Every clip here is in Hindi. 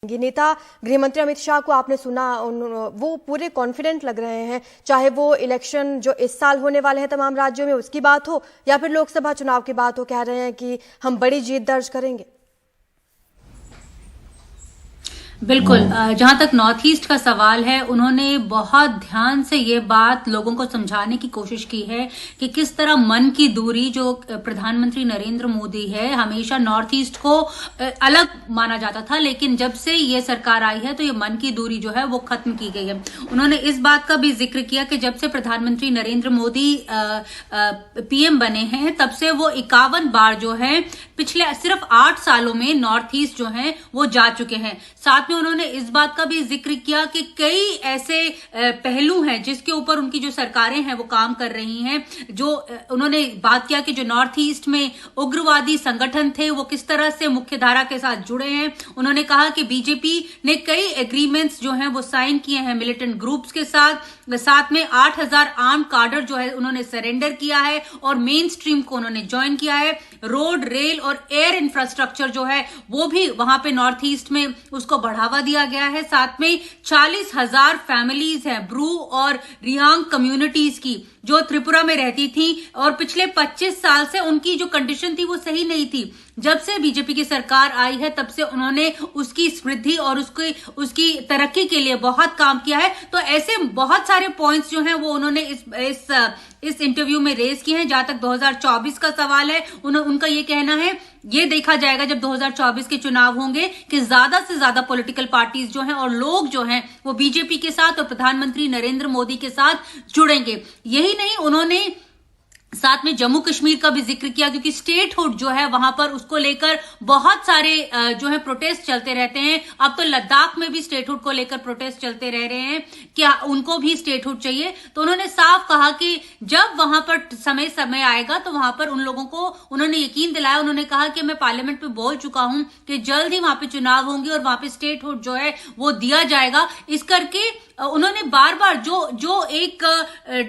नेता गृहमंत्री अमित शाह को आपने सुना, वो पूरे कॉन्फिडेंट लग रहे हैं, चाहे वो इलेक्शन जो इस साल होने वाले हैं तमाम राज्यों में उसकी बात हो या फिर लोकसभा चुनाव की बात हो। कह रहे हैं कि हम बड़ी जीत दर्ज करेंगे। बिल्कुल, जहां तक नॉर्थ ईस्ट का सवाल है, उन्होंने बहुत ध्यान से ये बात लोगों को समझाने की कोशिश की है कि किस तरह मन की दूरी जो प्रधानमंत्री नरेंद्र मोदी है, हमेशा नॉर्थ ईस्ट को अलग माना जाता था, लेकिन जब से ये सरकार आई है तो ये मन की दूरी जो है वो खत्म की गई है। उन्होंने इस बात का भी जिक्र किया कि जब से प्रधानमंत्री नरेंद्र मोदी पीएम बने हैं तब से वो 51 बार जो है पिछले सिर्फ 8 सालों में नॉर्थ ईस्ट जो है वो जा चुके हैं। साथ में उन्होंने इस बात का भी जिक्र किया कि कई ऐसे पहलू हैं जिसके ऊपर उनकी जो सरकारें हैं वो काम कर रही हैं। जो उन्होंने बात किया कि जो नॉर्थ ईस्ट में उग्रवादी संगठन थे वो किस तरह से मुख्यधारा के साथ जुड़े हैं। उन्होंने कहा कि बीजेपी ने कई एग्रीमेंट्स जो हैं वो साइन किए हैं मिलिटेंट ग्रुप्स के साथ में 8000 आर्म कार्डर जो है उन्होंने सरेंडर किया है और मेन स्ट्रीम को उन्होंने ज्वाइन किया है। रोड, रेल और एयर इंफ्रास्ट्रक्चर जो है वो भी वहां पे नॉर्थ ईस्ट में उसको बढ़ावा दिया गया है। साथ में 40,000 फैमिलीज हैं ब्रू और रियांग कम्युनिटीज की जो त्रिपुरा में रहती थी और पिछले 25 साल से उनकी जो कंडीशन थी वो सही नहीं थी। जब से बीजेपी की सरकार आई है तब से उन्होंने उसकी समृद्धि और उसकी तरक्की के लिए बहुत काम किया है। तो ऐसे बहुत सारे पॉइंट्स जो हैं वो उन्होंने इस इंटरव्यू में रेज किए हैं। जहां तक 2024 का सवाल है, उनका ये कहना है, ये देखा जाएगा जब 2024 के चुनाव होंगे कि ज्यादा से ज्यादा पॉलिटिकल पार्टीज जो हैं और लोग जो हैं वो बीजेपी के साथ और प्रधानमंत्री नरेंद्र मोदी के साथ जुड़ेंगे। यही नहीं, उन्होंने साथ में जम्मू कश्मीर का भी जिक्र किया क्योंकि स्टेटहुड जो है वहां पर उसको लेकर बहुत सारे जो है प्रोटेस्ट चलते रहते हैं। अब तो लद्दाख में भी स्टेटहुड को लेकर प्रोटेस्ट चलते रह रहे हैं, क्या उनको भी स्टेटहुड चाहिए। तो उन्होंने साफ कहा कि जब वहां पर समय आएगा तो वहां पर उन लोगों को उन्होंने यकीन दिलाया। उन्होंने कहा कि मैं पार्लियामेंट में बोल चुका हूं कि जल्द ही वहां पे चुनाव होंगे और वहां पे स्टेटहुड जो है वो दिया जाएगा। इस करके उन्होंने बार बार जो एक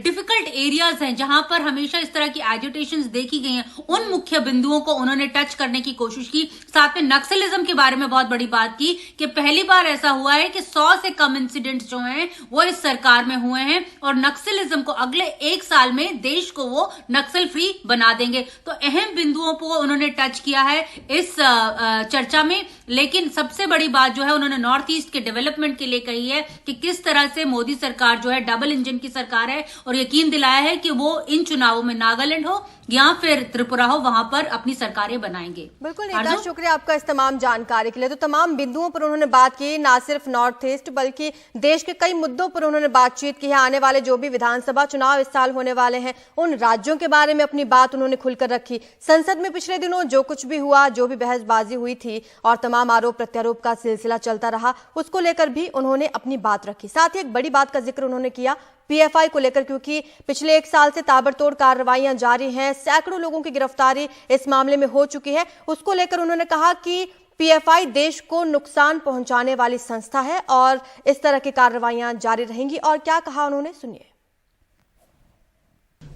डिफिकल्ट एरियाज हैं जहां पर हमेशा इस तरह की एजिटेशंस देखी गई हैं, उन मुख्य बिंदुओं को उन्होंने टच करने की कोशिश की। साथ में नक्सलिज्म के बारे में बहुत बड़ी बात की कि पहली बार ऐसा हुआ है कि 100 से कम इंसिडेंट्स जो हैं वो इस सरकार में हुए हैं और नक्सलिज्म को अगले 1 साल में देश को वो नक्सल फ्री बना देंगे। तो अहम बिंदुओं को उन्होंने टच किया है इस चर्चा में। लेकिन सबसे बड़ी बात जो है उन्होंने नॉर्थ ईस्ट के डेवलपमेंट के लिए कही है कि किस तरह से मोदी सरकार जो है डबल इंजन की सरकार है और यकीन दिलाया है कि वो इन चुनावों में नागालैंड हो या फिर त्रिपुरा हो वहां पर अपनी सरकारें बनाएंगे। बिल्कुल नेता, शुक्रिया आपका इस तमाम जानकारी के लिए। तो तमाम बिंदुओं पर उन्होंने बात की, ना सिर्फ नॉर्थ ईस्ट बल्कि देश के कई मुद्दों पर उन्होंने बातचीत की है। आने वाले जो भी विधानसभा चुनाव इस साल होने वाले हैं उन राज्यों के बारे में अपनी बात उन्होंने खुलकर रखी। संसद में पिछले दिनों जो कुछ भी हुआ, जो भी बहसबाजी हुई थी और तमाम आरोप प्रत्यारोप का सिलसिला चलता रहा, उसको लेकर भी उन्होंने अपनी बात रखी। साथ ही एक बड़ी बात का जिक्र उन्होंने किया पीएफआई को लेकर, क्योंकि पिछले 1 साल से ताबड़तोड़ कार्रवाइयां जारी हैं, सैकड़ों लोगों की गिरफ्तारी इस मामले में हो चुकी है। उसको लेकर उन्होंने कहा कि पीएफआई देश को नुकसान पहुंचाने वाली संस्था है और इस तरह की कार्रवाइयां जारी रहेंगी। और क्या कहा उन्होंने, सुनिए।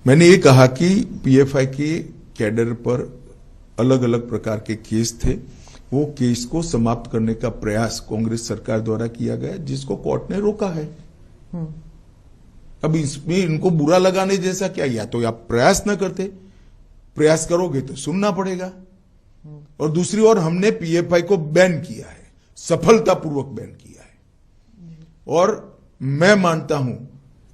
मैंने ये कहा कि पीएफआई के कैडर पर अलग अलग प्रकार के केस थे, वो केस को समाप्त करने का प्रयास कांग्रेस सरकार द्वारा किया गया जिसको कोर्ट ने रोका है। अब इसमें इनको बुरा लगाने जैसा क्या, या तो आप प्रयास न करते, प्रयास करोगे तो सुनना पड़ेगा। और दूसरी ओर हमने पीएफआई को बैन किया है, सफलतापूर्वक बैन किया है। और मैं मानता हूं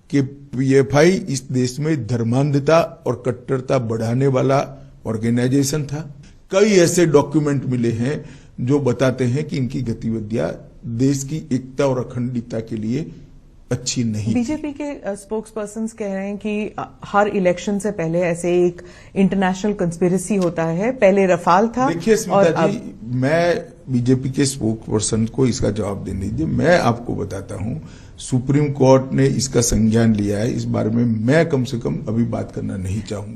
कि पीएफआई इस देश में धर्मांधता और कट्टरता बढ़ाने वाला ऑर्गेनाइजेशन था। कई ऐसे डॉक्यूमेंट मिले हैं जो बताते हैं कि इनकी गतिविधियां देश की एकता और अखंडता के लिए अच्छी नहीं। बीजेपी के स्पोक्स पर्सन कह रहे हैं कि हर इलेक्शन से पहले ऐसे एक इंटरनेशनल कंस्पिरेसी होता है, पहले रफाल था। देखिए स्मिता जी, मैं बीजेपी के स्पोक्स पर्सन को इसका जवाब देने दीजिए। मैं आपको बताता हूं, सुप्रीम कोर्ट ने इसका संज्ञान लिया है। इस बारे में मैं कम से कम अभी बात करना नहीं चाहूंगा।